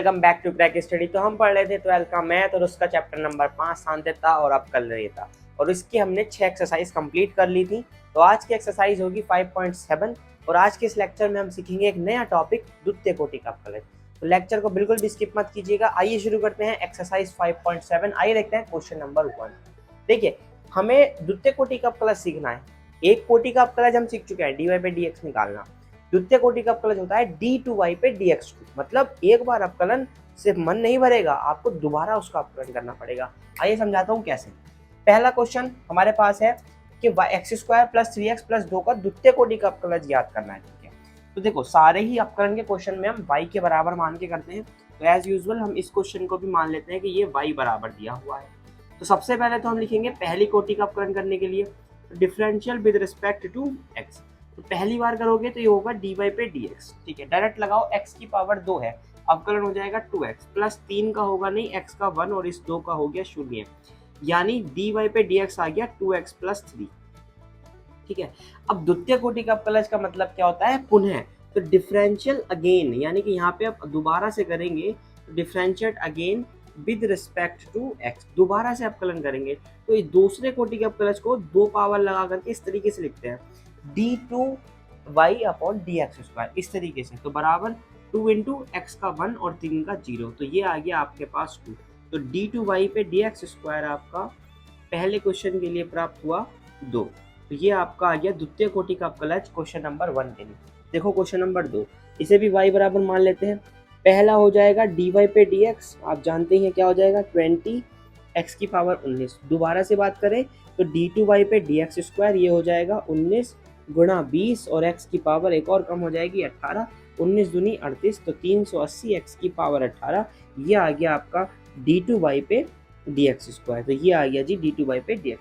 Welcome back to crack study. तो हम पढ़ रहे थे 12th का मैथ और उसका चैप्टर नंबर 5 सांद्रता और अपकलनीयता, और इसकी हमने 6 एक्सरसाइज कंप्लीट कर ली थी। तो आज की एक्सरसाइज होगी 5.7 और आज के इस लेक्चर में हम सीखेंगे एक नया टॉपिक, द्वितीय कोटि का अपकलन। तो लेक्चर को बिल्कुल भी स्किप मत कीजिएगा। आइए शुरू करते हैं एक्सरसाइज 5.7। आइए देखते हैं क्वेश्चन नंबर 1। देखिए, हमें द्वितीय कोटि का अपकलन सीखना है। एक कोटि का अपकलन हम सीख चुके हैं, dy पे dx निकालना। द्वितीय कोटि का अपकलन होता है d2y पे dx2। मतलब एक बार अपकलन से मन नहीं भरेगा, आपको दोबारा उसका अपकलन करना पड़ेगा। आइए समझाता हूँ कैसे। पहला क्वेश्चन हमारे पास है कि x² प्लस 3x प्लस 2 का द्वितीय कोटि का अपकलन याद करना है। ठीक है, तो देखो सारे ही अपकलन के क्वेश्चन में हम y के बराबर मान के करते हैं। तो एज यूजुअल हम इस क्वेश्चन को भी मान लेते हैं कि ये y बराबर दिया हुआ है। तो सबसे पहले तो हम लिखेंगे पहली कोटि का अपकलन करने के लिए differential with respect to x। तो पहली बार करोगे तो ये होगा dy पे dx। ठीक है, डायरेक्ट लगाओ, x की पावर 2 है, अवकलन हो जाएगा 2x प्लस 3 का होगा नहीं, x का 1 और इस 2 का हो गया 0, यानी dy पे dx आ गया 2x प्लस 3। ठीक है, अब द्वितीय कोटि का अपकलन का मतलब क्या होता है, पुनः। तो डिफरेंशियल अगेन, यानी कि यहाँ पे आप दोबारा से करेंगे, differentiate again with respect to x, दोबारा से अपकलन करेंगे। तो इस दूसरे कोटि के अपकलन को 2 पावर लगा करके इस तरीके से लिखते हैं, d2y अपॉन dx², इस तरीके से। तो बराबर 2 इंटू x का 1 और 3 का 0, तो ये आ गया आपके पास 2। तो d2y पे dx² आपका पहले क्वेश्चन के लिए प्राप्त हुआ 2। तो ये आपका आ गया द्वितीय कोटि का अपकलन क्वेश्चन नंबर 1 के लिए। देखो क्वेश्चन नंबर 2, इसे भी y बराबर मान लेते हैं। पहला हो जाएगा dy पे dx, आप जानते हैं क्या हो जाएगा 20 x की पावर 19। दोबारा से बात करें तो d2y पे dx², ये हो जाएगा 19 गुणा 20 और x की पावर एक और कम हो जाएगी 18, 19 दूनी 38, तो 380 x की पावर 18, ये आ गया आपका d2y पे dx²। तो ये आ गया जी d2y पे dx²।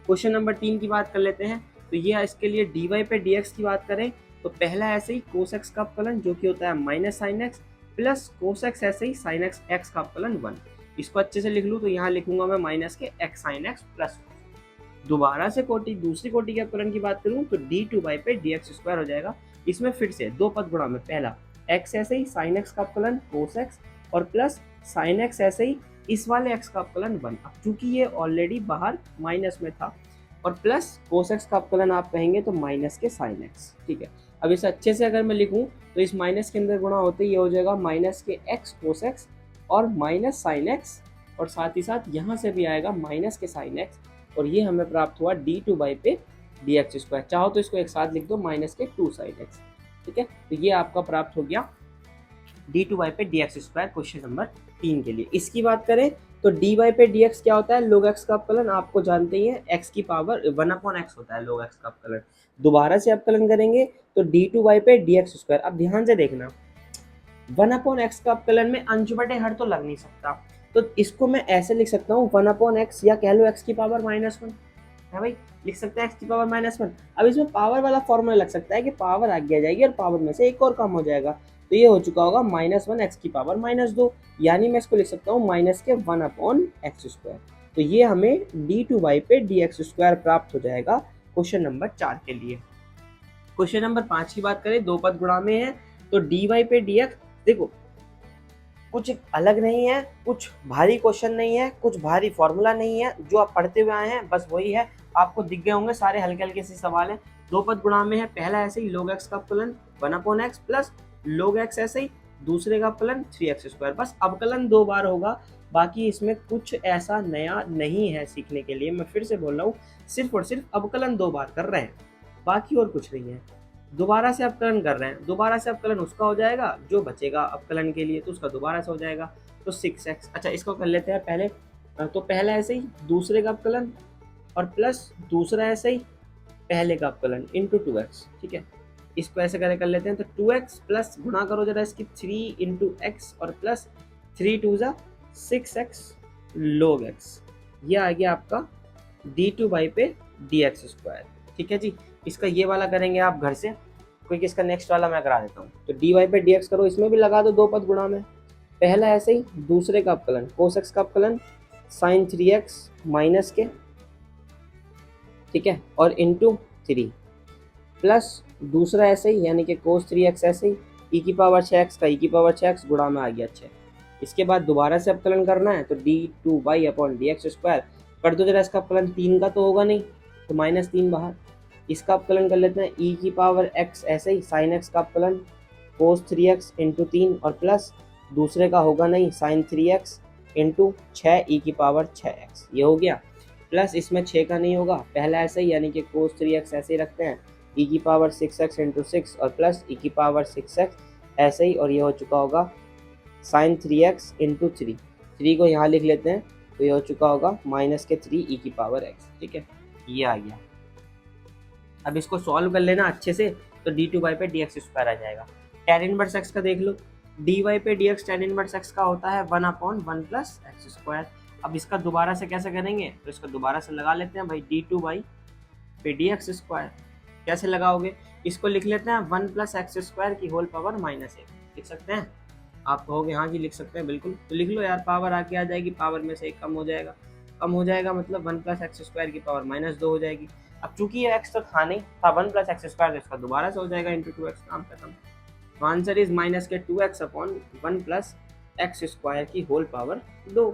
क्वेश्चन नंबर 3 की बात कर लेते हैं। तो ये इसके लिए dy पे dx की बात करें तो पहला ऐसे ही cos x का अपकलन जो कि होता है minus sine x plus cos x, ऐसे ही sin x का अपकलन 1। इसको अच्छे से लिख लूँ तो यहाँ लिखूंगा मैं माइनस के x sin x प्लस। दोबारा से दूसरी कोटि के अपकलन की बात करूं तो d2y पे dx² हो जाएगा। इसमें फिर से 2 पद गुणा में, पहला x ऐसे ही sin x का अपकलन cos x और प्लस sin x ऐसे ही इस वाले x का अपकलन 1। अब चूंकि ये ऑलरेडी बाहर माइनस में था, और प्लस cos x का अपकलन आप कहेंगे तो माइनस के sin x। ठीक है, अब इसे अच्छे से अगर मैं लिखूं तो इस माइनस के अंदर गुणा होते ये हो जाएगा माइनस के x cos x और माइनस sin x, और साथ ही साथ यहाँ से भी आएगा माइनस के sin x, और ये हमें प्राप्त हुआ d2y पे dx²। चाहो तो इसको एक साथ लिख दो माइनस के 2 sin x। ठीक है, तो ये आपका प्राप्त हो गया d2y पे dx² क्वेश्चन नंबर 3 के लिए। इसकी बात करें तो dy पे dx क्या होता है, log x का अपकलन, आपको जानते ही है x की पावर 1/x होता है log x का अपकलन। दोबारा से अपकलन करेंगे तो d2y पे dx²। अब ध्यान से देखना, 1/x का अपकलन में अंश बटे हर तो लग नहीं सकता, तो इसको मैं ऐसे लिख सकता हूँ 1/x, या कह लो x की पावर -1 है भाई, लिख सकते हैं x की पावर -1। अब इसमें पावर वाला फॉर्मूला लग सकता है कि पावर आगे आ जाएगी और पावर में से एक और कम हो जाएगा, तो ये हो चुका होगा -1 x की पावर -2, यानी मैं इसको लिख सकता हूँ माइनस के 1/x²। तो ये हमें d2y पे dx² प्राप्त हो जाएगा क्वेश्चन नंबर 4 के लिए। क्वेश्चन नंबर 5 की बात करें, 2 पद गुणा में है, तो dy पे dx, देखो कुछ अलग नहीं है, कुछ भारी क्वेश्चन नहीं है, कुछ भारी फॉर्मूला नहीं है, जो आप पढ़ते हुए आए हैं बस वही है। आपको दिख गए होंगे सारे हल्के हल्के से सवाल है। 2 पद गुणा में है, पहला ऐसे ही log x का अपकलन 1/x प्लस log x ऐसे ही, दूसरे का अपकलन 3x²। बस अवकलन 2 बार होगा, बाकी इसमें कुछ ऐसा नया नहीं है सीखने के लिए। मैं फिर से बोल रहा हूँ, सिर्फ और सिर्फ अवकलन 2 बार कर रहे हैं, बाकी और कुछ नहीं है। दोबारा से अपकलन कर रहे हैं, दोबारा से अपकलन उसका हो जाएगा जो बचेगा अपकलन के लिए, तो उसका दोबारा से हो जाएगा, तो 6x। अच्छा, इसको कर लेते हैं पहले। तो पहला ऐसे ही दूसरे का अपकलन और प्लस दूसरा ऐसे ही पहले का अपकलन इंटू 2x। ठीक है, इसको ऐसे कर लेते हैं, तो 2x प्लस गुणा करो जरा इसकी 3 इंटू x और प्लस 3 2 6x log x, ये आ गया आपका d2y पे dx²। ठीक है जी, इसका ये वाला करेंगे आप घर से, क्योंकि इसका नेक्स्ट वाला मैं करा देता हूँ। तो dy पे dx करो, इसमें भी लगा दो 2 पद गुणा में, पहला ऐसे ही दूसरे का अपकलन cos x का अपकलन sin 3x माइनस के, ठीक है, और इंटू 3 प्लस दूसरा ऐसे ही, यानी कि cos 3x ऐसे ही e की पावर 6x का e की पावर 6x गुणा में आ गया 6। इसके बाद दोबारा से अवकलन करना है तो d2y upon D x square कर दो जरा, इसका अवकलन 3 का तो होगा नहीं तो -3 बाहर। इसका अवकलन कर लेते हैं e की पावर x, ऐसे ही sin x का अवकलन cos 3x इंटू 3 और प्लस दूसरे का होगा नहीं sin 3x इंटू 6 e की पावर 6x, ये हो गया। प्लस इसमें 6 का नहीं होगा, पहला ऐसे ही यानी कि cos 3x ऐसे ही रखते हैं e की पावर 6x इंटू 6 और प्लस e की पावर 6x ऐसे ही, और ये हो चुका होगा sin 3x इंटू 3 को यहाँ लिख लेते हैं तो ये हो चुका होगा -3 e की पावर x। ठीक है, ये आ गया। अब इसको सॉल्व कर लेना अच्छे से तो d2y पे dx स्क्वायर आ जाएगा। tan इनवर्स x का देख लो, dy पे dx tan इनवर्स x का होता है 1/1 प्लस एक्स स्क्वायर। अब इसका दोबारा से कैसे करेंगे तो इसका दोबारा से लगा लेते हैं भाई d2y पे dx स्क्वायर। कैसे लगाओगे, इसको लिख लेते हैं 1 प्लस एक्स स्क्वायर की होल पावर -1 लिख सकते हैं। आप कहोगे हाँ जी लिख सकते हैं, बिल्कुल तो लिख लो यार, पावर आके आ जाएगी, पावर में से एक कम हो जाएगा मतलब 1 प्लस एक्स स्क्वायर की पावर -2 हो जाएगी। अब चूंकि ये x तो था नहीं, था 1 प्लस एक्स स्क्वायर, तो इसका दोबारा से हो जाएगा इंटू 2x, काम खत्म। तो answer is -2x upon 1 plus x square की होल पावर 2।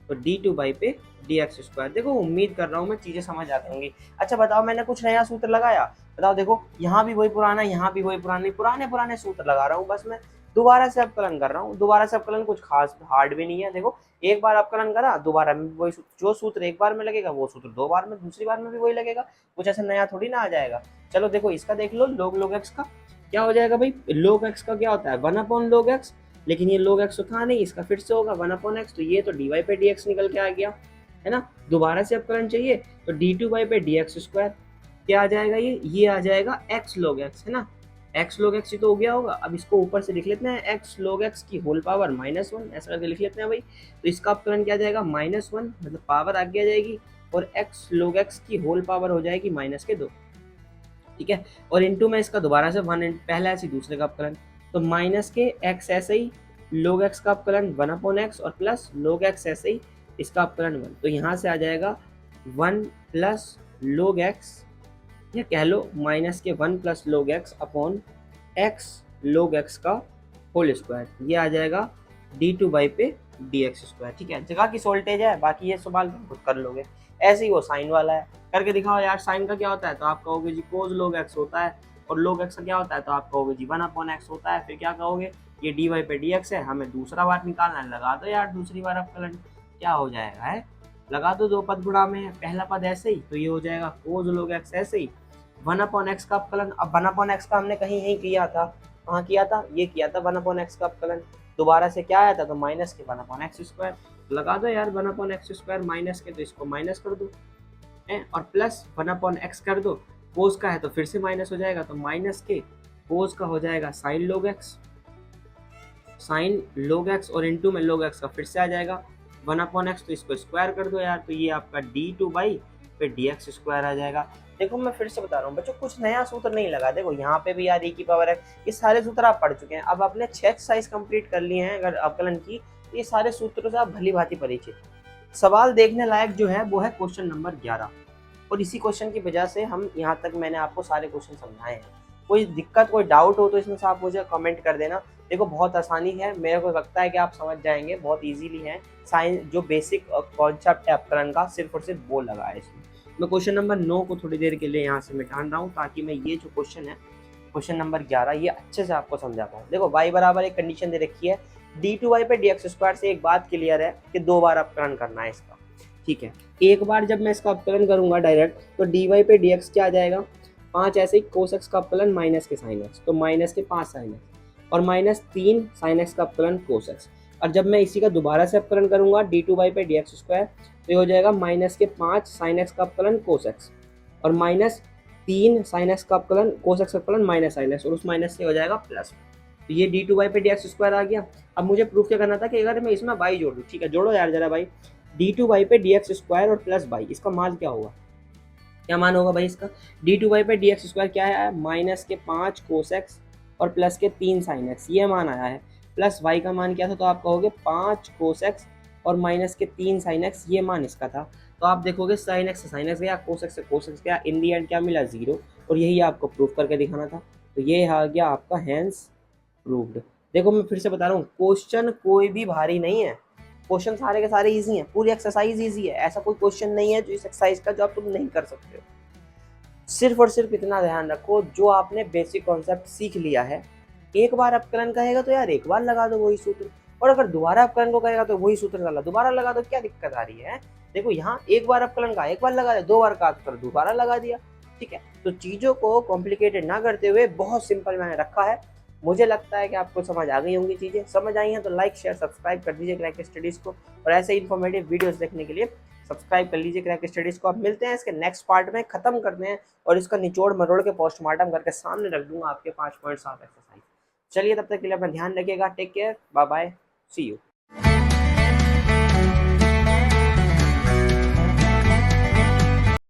तो d2y पे dx स्क्वायर। देखो उम्मीद कर रहा हूँ मैं चीज़ें समझ आती होंगी। अच्छा बताओ, मैंने कुछ नया सूत्र लगाया, बताओ देखो यहाँ भी वही पुराना, यहाँ भी वही पुराने पुराने सूत्र लगा रहा हूँ, बस मैं दोबारा से अवकलन कर रहा हूँ। दोबारा से अवकलन कुछ खास हार्ड भी नहीं है। देखो एक बार अवकलन करा, दोबारा में वही जो सूत्र एक बार में लगेगा वो सूत्र 2 बार में, दूसरी बार में भी वही लगेगा, कुछ ऐसा नया थोड़ी ना आ जाएगा। चलो देखो इसका देख लो, log x का क्या हो जाएगा भाई, log x का क्या होता है 1/log x, लेकिन ये log x तो था नहीं, इसका फिर से होगा 1/x, तो ये तो dy पे dx निकल के आ गया है ना। दोबारा से अवकलन चाहिए तो d2y पे dx स्क्वायर क्या आ जाएगा, ये आ जाएगा x log x है ना, x log x ही तो हो गया होगा। अब इसको ऊपर से लिख लेते हैं x log x की होल पावर -1, ऐसा करके लिख लेते हैं भाई। तो इसका अवकलन क्या आ जाएगा -1, मतलब पावर आगे आ जाएगी, और x log x की होल पावर हो जाएगी -2। ठीक है, और इनटू में इसका दोबारा से 1 पहला ऐसे दूसरे का अवकलन, तो -x ऐसे ही log x का अवकलन 1/x और प्लस log x ऐसे ही इसका अवकलन 1, तो यहाँ से आ जाएगा 1 प्लस log x, या कह लो -1 plus log x upon x log x का होल स्क्वायर, ये आ जाएगा d2y पे dx स्क्वायर। ठीक है, जगह की सोल्टेज है, बाकी ये सवाल खुद कर लोगे। ऐसे ही वो साइन वाला है, करके दिखाओ यार। साइन का क्या होता है तो आप कहोगे जी cos log x होता है, और log x का क्या होता है तो आप कहोगे जी 1/x होता है। फिर क्या कहोगे, ये dy पे dx है, हमें दूसरा बार निकालना है, लगा दो यार दूसरी बार अवकलन, क्या हो जाएगा है, लगा दो, 2 पद गुणा में है, पहला पद ऐसे ही तो ये हो जाएगा cos log x ऐसे ही 1/x का अवकलन। अब 1/x का हमने कहीं यहीं किया था, कहाँ किया था, ये किया था 1/x का अवकलन। दोबारा से क्या आया था तो माइनस के 1/x स्क्वायर, लगा दो यार 1/x स्क्वायर माइनस के, तो इसको माइनस कर दो और प्लस 1/x कर दो, कोस का है तो फिर से माइनस हो जाएगा, तो माइनस के कोस का हो जाएगा साइन log x और इनटू में log x का फिर से आ जाएगा 1/x, तो इसको स्क्वायर कर दो यार, तो ये आपका d2y पे dx स्क्वायर आ जाएगा। देखो मैं फिर से बता रहा हूँ बच्चों, कुछ नया सूत्र नहीं लगा। देखो यहाँ पे भी यार e की पावर है, ये सारे सूत्र आप पढ़ चुके हैं। अब आपने 6 एक्सरसाइज कंप्लीट कर लिए हैं अगर अवकलन की, तो ये सारे सूत्रों से आप भली भांति परिचित। सवाल देखने लायक जो है वो है क्वेश्चन नंबर 11, और इसी क्वेश्चन की वजह से हम यहाँ तक मैंने आपको सारे क्वेश्चन समझाए हैं। कोई दिक्कत कोई डाउट हो तो इसमें से आप मुझे कमेंट कर देना। देखो बहुत आसानी है, मेरे को लगता है कि आप समझ जाएंगे, बहुत इजीली है। साइंस जो बेसिक कॉन्सेप्ट है अवकलन का सिर्फ और सिर्फ वो लगा है इसमें। मैं क्वेश्चन नंबर 9 को थोड़ी देर के लिए यहाँ से मिटान रहा हूँ, ताकि मैं ये जो क्वेश्चन है क्वेश्चन नंबर 11 ये अच्छे से आपको समझा पाऊँ। देखो y बराबर एक कंडीशन दे रखी है, d2y पे dx स्क्वायर से एक बात क्लियर है कि 2 बार अवकलन करना है इसका। ठीक है, एक बार जब मैं इसका अवकलन करूंगा डायरेक्ट तो dy पे dx क्या आ जाएगा 5, ऐसे ही cos x का अवकलन माइनस के sin x, तो माइनस के 5 sin x और -3 sin x का अवकलन cos x। और जब मैं इसी का दोबारा से अवकलन करूंगा d2y पे dx स्क्वायर तो ये हो जाएगा -5 sin x का अवकलन cos x और -3 sin x का अवकलन cos x का अवकलन माइनस sin x, और उस माइनस से हो जाएगा प्लस। तो ये d2y पे dx स्क्वायर आ गया। अब मुझे प्रूफ क्या करना था कि अगर मैं इसमें y जोड़ दूँ, ठीक है जोड़ो यार जरा भाई, d2y पे dx स्क्वायर और प्लस y, इसका मान क्या होगा, क्या मान होगा भाई इसका, d2y पे dx स्क्वायर क्या है -5 cos x और प्लस के 3 sin x, ये मान आया है। प्लस y का मान क्या था तो आप कहोगे 5 cos x और माइनस के 3 sin x, ये मान इसका था। तो आप देखोगे sin x से sin x गया, cos x से cos x गया, इन दी एंड क्या मिला 0, और यही आपको प्रूफ करके दिखाना था। तो ये आ गया आपका हैंस प्रूव्ड। देखो मैं फिर से बता रहा हूँ, क्वेश्चन कोई भी भारी नहीं है, क्वेश्चन सारे के सारे इजी हैं, पूरी एक्सरसाइज इजी है, ऐसा कोई क्वेश्चन नहीं है जो इस एक्सरसाइज का जो आप तुम नहीं कर सकते हो। सिर्फ और सिर्फ इतना ध्यान रखो, जो आपने बेसिक कॉन्सेप्ट सीख लिया है, एक बार अपकरण कहेगा तो यार एक बार लगा दो वही सूत्र, और अगर दोबारा अपकरण को कहेगा तो वही सूत्र डाला दोबारा लगा दो, क्या दिक्कत आ रही है? देखो यहाँ एक बार अपकरण का एक बार लगा दिया, दो बार का तो दोबारा लगा दिया, ठीक है। तो चीजों को कॉम्प्लिकेटेड ना करते हुए बहुत सिंपल मैंने रखा है। मुझे लगता है कि आपको समझ आ गई होंगी, चीजें समझ आई हैं तो लाइक शेयर सब्सक्राइब कर दीजिए क्रैक स्टडीज को, और ऐसे इन्फॉर्मेटिव वीडियोस देखने के लिए सब्सक्राइब कर लीजिए क्रैक स्टडीज को। अब मिलते हैं इसके नेक्स्ट पार्ट में, खत्म करते हैं और इसका निचोड़ मरोड़ के पोस्टमार्टम करके सामने रख दूंगा आपके 5.7 एक्सरसाइज। चलिए तब तक के लिए अपना ध्यान रखिएगा, take care, bye bye, see you.